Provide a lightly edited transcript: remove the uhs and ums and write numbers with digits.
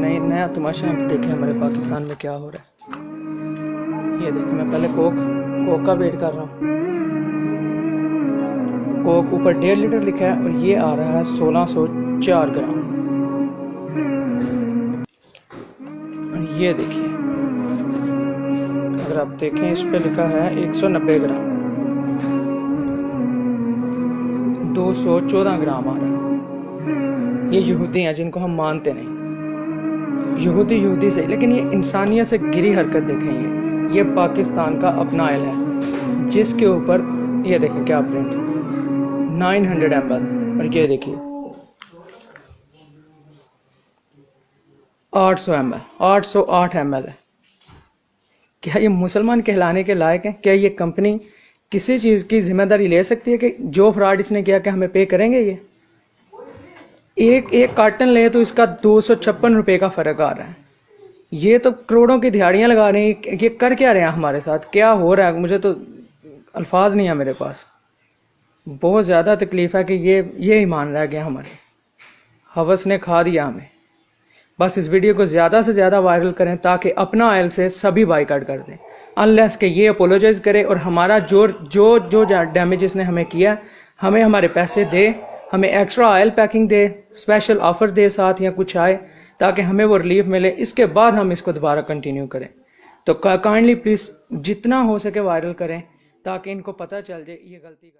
नया तमाशा हम देखें हमारे पाकिस्तान में क्या हो रहा है। ये देखें, मैं पहले कोक का वेट कर रहा हूँ। कोक ऊपर 1.5 लीटर लिखा है और ये आ रहा है 1604 ग्राम। ये देखिए, अगर आप देखें इस पे लिखा है 190 ग्राम, 214 ग्राम आ रहा है। ये यहूदी हैं जिनको हम मानते नहीं। यहूदी सही, लेकिन ये इंसानियत से गिरी हरकत देखें। ये पाकिस्तान का अपना ऑयल है जिसके ऊपर ये देखें क्या प्रिंट, 900 ml, और ये देखिए 808 ml है। क्या ये मुसलमान कहलाने के लायक है? क्या ये कंपनी किसी चीज़ की जिम्मेदारी ले सकती है कि जो फ्रॉड इसने किया कि हमें पे करेंगे? ये एक कार्टन ले तो इसका 256 रुपये का फ़र्क आ रहा है। ये तो करोड़ों की दिहाड़ियाँ लगा रहे हैं। ये कर क्या रहे हैं हमारे साथ? क्या हो रहा है? मुझे तो अल्फाज नहीं है मेरे पास। बहुत ज़्यादा तकलीफ़ है कि ये ईमान रह गया हमारे। हवस ने खा दिया हमें। बस इस वीडियो को ज़्यादा से ज़्यादा वायरल करें ताकि अपना ऑयल से सभी बाइकआउट कर दें, अनलेस के ये अपोलोजाइज करे और हमारा जो डैमेज इसने हमें किया, हमें हमारे पैसे दे, हमें एक्स्ट्रा ऑयल पैकिंग दे, स्पेशल ऑफर दे साथ या कुछ आए ताकि हमें वो रिलीफ मिले। इसके बाद हम इसको दोबारा कंटिन्यू करें। तो काइंडली प्लीज़ जितना हो सके वायरल करें ताकि इनको पता चल जाए ये गलती का।